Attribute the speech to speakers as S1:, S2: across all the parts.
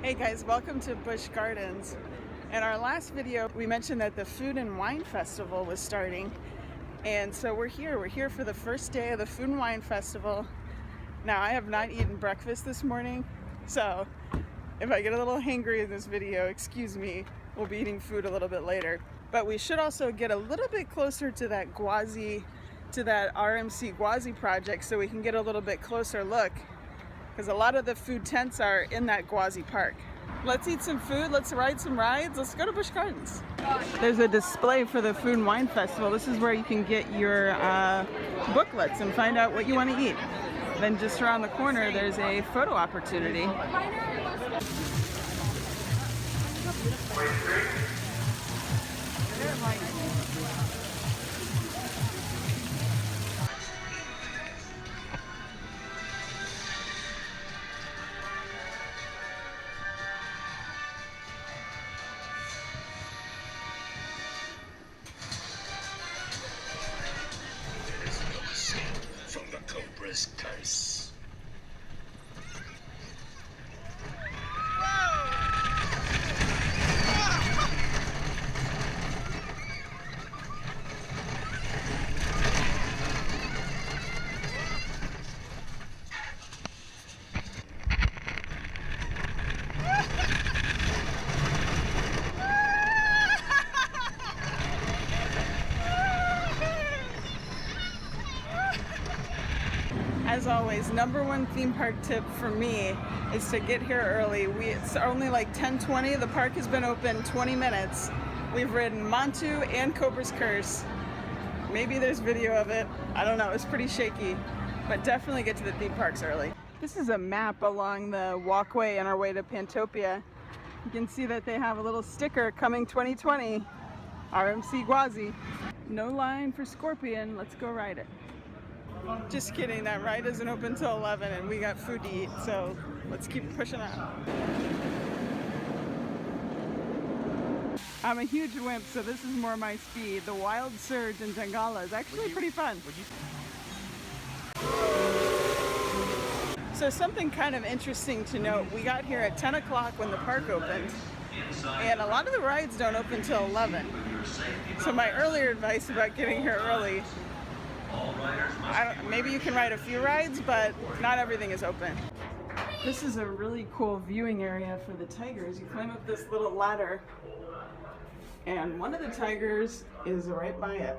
S1: Hey guys, welcome to Busch Gardens. In our last video, we mentioned that the Food and Wine Festival was starting. And so we're here for the first day of the Food and Wine Festival. Now, I have not eaten breakfast this morning, so if I get a little hangry in this video, excuse me, we'll be eating food a little bit later. But we should also get a little bit closer to that RMC Gwazi project so we can get a little bit closer look, because a lot of the food tents are in that Gwazi park. Let's eat some food, let's ride some rides, let's go to Busch Gardens. There's a display for the Food and Wine Festival. This is where you can get your booklets and find out what you want to eat. Then just around the corner, there's a photo opportunity.
S2: From the Cobra's curse.
S1: As always, number one theme park tip for me is to get here early. It's only like 10:20. The park has been open 20 minutes. We've ridden Montu and Cobra's Curse. Maybe there's video of it. I don't know. It's pretty shaky. But definitely get to the theme parks early. This is a map along the walkway on our way to Pantopia. You can see that they have a little sticker, coming 2020, RMC Gwazi. No line for Scorpion. Let's go ride it. Just kidding, that ride isn't open till 11 and we got food to eat, so let's keep pushing on. I'm a huge wimp, so this is more my speed. The Wild Surge in Tangala is actually pretty fun. So something kind of interesting to note, we got here at 10 o'clock when the park opened, and a lot of the rides don't open till 11. So my earlier advice about getting here early, maybe you can ride a few rides, but not everything is open. This is a really cool viewing area for the tigers. You climb up this little ladder, and one of the tigers is right by it.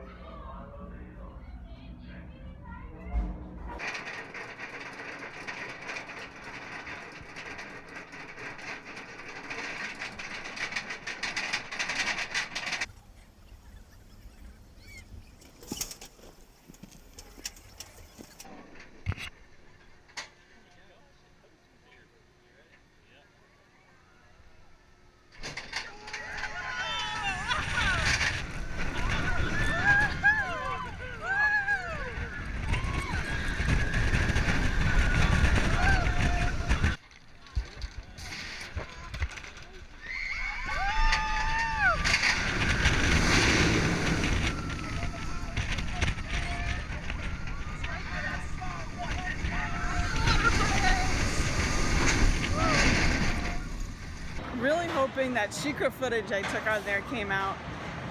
S1: Really hoping that Sheikah footage I took on there came out.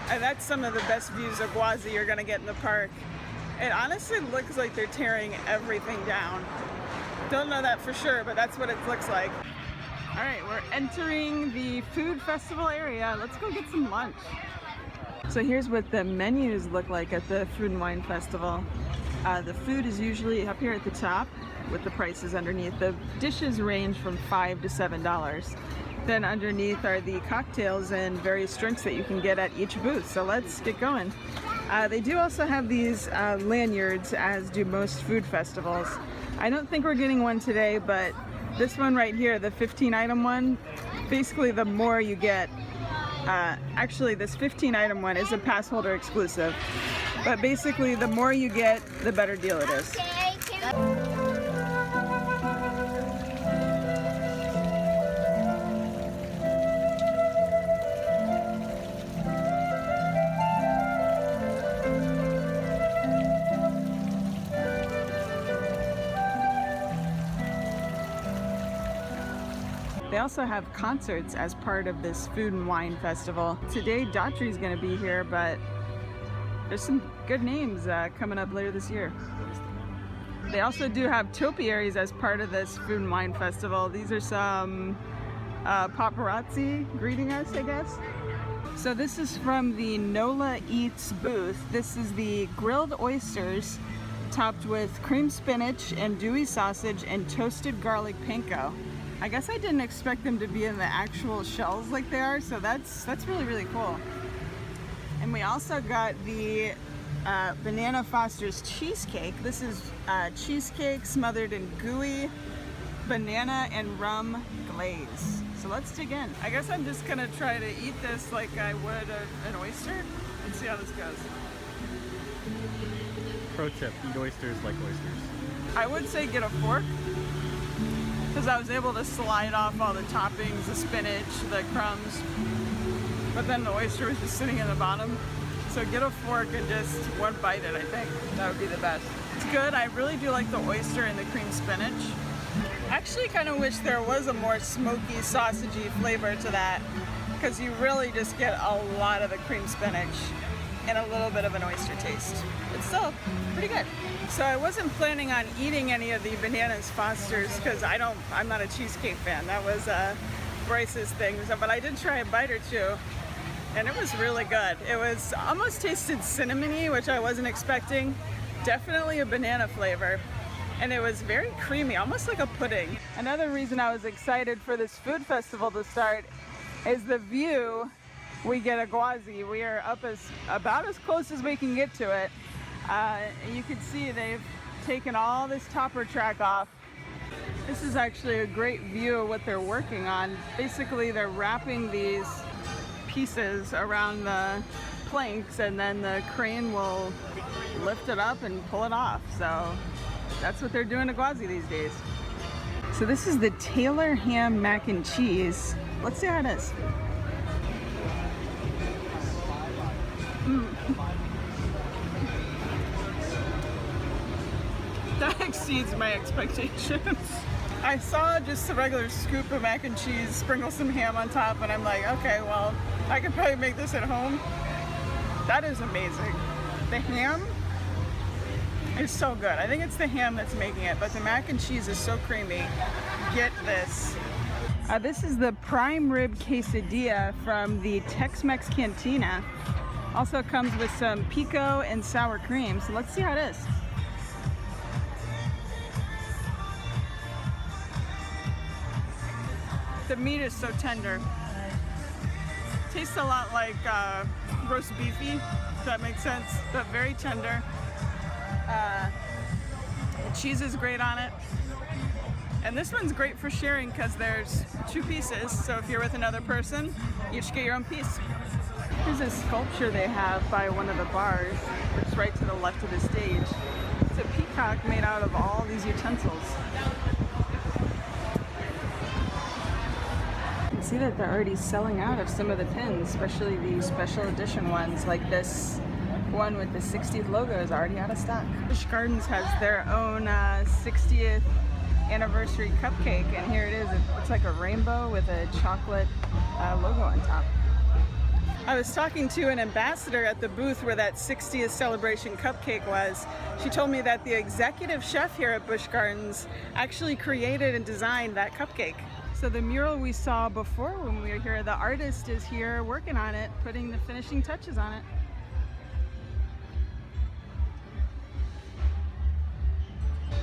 S1: And that's some of the best views of Gwazi you're gonna get in the park. It honestly looks like they're tearing everything down. Don't know that for sure, but that's what it looks like. All right, we're entering the food festival area. Let's go get some lunch. So here's what the menus look like at the Food and Wine Festival. The food is usually up here at the top with the prices underneath. The dishes range from $5 to $7. Then underneath are the cocktails and various drinks that you can get at each booth. So let's get going. They do also have these lanyards, as do most food festivals. I don't think we're getting one today, but this one right here, the 15-item one, basically the more you get, actually this 15-item one is a pass holder exclusive, but basically the more you get, the better deal it is. They also have concerts as part of this food and wine festival. Today, Daughtry's gonna be here, but there's some good names coming up later this year. They also do have topiaries as part of this food and wine festival. These are some paparazzi greeting us, I guess. So this is from the Nola Eats booth. This is the grilled oysters topped with cream spinach and dewy sausage and toasted garlic panko. I guess I didn't expect them to be in the actual shells like they are, so that's really, really cool. And we also got the Banana Foster's cheesecake. This is cheesecake smothered in gooey banana and rum glaze. So let's dig in. I guess I'm just gonna try to eat this like I would an oyster. Let's see how this goes.
S3: Pro tip, eat oysters like oysters.
S1: I would say get a fork, because I was able to slide off all the toppings, the spinach, the crumbs, but then the oyster was just sitting in the bottom. So get a fork and just one bite it, I think. That would be the best. It's good. I really do like the oyster and the cream spinach. I actually kind of wish there was a more smoky, sausagey flavor to that, because you really just get a lot of the cream spinach and a little bit of an oyster taste. It's still pretty good. So I wasn't planning on eating any of the Bananas Fosters because I'm not a cheesecake fan. That was Bryce's thing. But I did try a bite or two, and it was really good. It was almost tasted cinnamony, which I wasn't expecting. Definitely a banana flavor. And it was very creamy, almost like a pudding. Another reason I was excited for this food festival to start is the view. We get a Gwazi. We are up about as close as we can get to it. You can see they've taken all this topper track off. This is actually a great view of what they're working on. Basically, they're wrapping these pieces around the planks, and then the crane will lift it up and pull it off. So that's what they're doing to Gwazi these days. So this is the Taylor ham mac and cheese. Let's see how it is. That exceeds my expectations. I saw just a regular scoop of mac and cheese, sprinkle some ham on top, and I'm like, okay, well, I could probably make this at home. That is amazing. The ham is so good. I think it's the ham that's making it, but the mac and cheese is so creamy. Get this. This is the prime rib quesadilla from the Tex-Mex Cantina. Also comes with some pico and sour cream, so let's see how it is. The meat is so tender. Tastes a lot like roast beefy, if that makes sense, but very tender. The cheese is great on it. And this one's great for sharing because there's 2 pieces, so if you're with another person, you each get your own piece. Here's a sculpture they have by one of the bars, which is right to the left of the stage. It's a peacock made out of all these utensils. You can see that they're already selling out of some of the pins, especially the special edition ones, like this one with the 60th logo is already out of stock. Busch Gardens has their own 60th Anniversary Cupcake, and here it is. It looks like a rainbow with a chocolate logo on top. I was talking to an ambassador at the booth where that 60th celebration cupcake was. She told me that the executive chef here at Busch Gardens actually created and designed that cupcake. So the mural we saw before when we were here, the artist is here working on it, putting the finishing touches on it.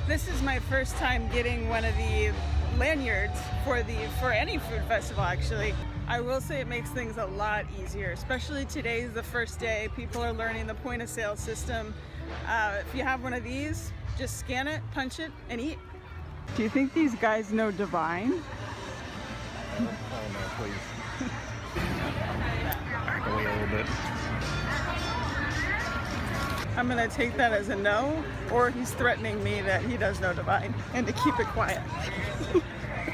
S1: This is my first time getting one of the lanyards for any food festival, actually. I will say it makes things a lot easier, especially today is the first day. People are learning the point of sale system. If you have one of these, just scan it, punch it, and eat. Do you think these guys know Divine?
S3: Oh no, please. Back away a little bit.
S1: I'm gonna take that as a no, or he's threatening me that he does know Divine and to keep it quiet.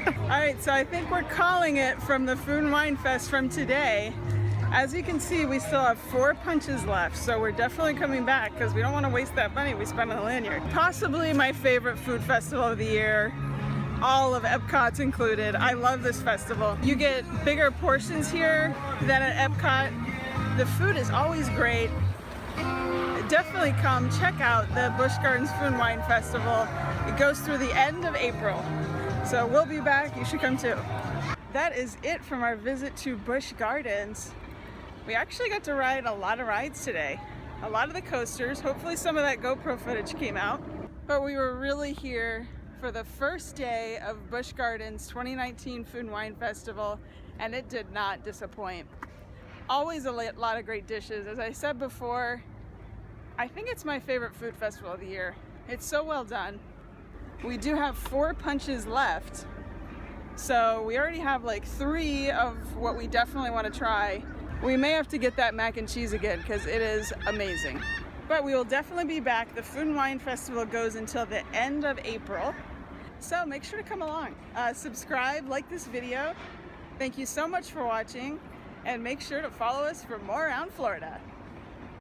S1: All right, so I think we're calling it from the Food and Wine Fest from today. As you can see, we still have 4 punches left, so we're definitely coming back because we don't want to waste that money we spent on the lanyard. Possibly my favorite food festival of the year. all of Epcot's included. I love this festival. You get bigger portions here than at Epcot. The food is always great. Definitely come check out the Busch Gardens Food and Wine Festival. It goes through the end of April. So we'll be back. You should come too. That is it from our visit to Busch Gardens. We actually got to ride a lot of rides today. A lot of the coasters. Hopefully some of that GoPro footage came out. But we were really here for the first day of Busch Gardens 2019 Food and Wine Festival, and it did not disappoint. Always a lot of great dishes. As I said before, I think it's my favorite food festival of the year. It's so well done. We do have 4 punches left, so we already have like 3 of what we definitely want to try. We may have to get that mac and cheese again because it is amazing. But we will definitely be back. The Food and Wine Festival goes until the end of April. So make sure to come along. Subscribe, like this video. Thank you so much for watching. And make sure to follow us for more around Florida.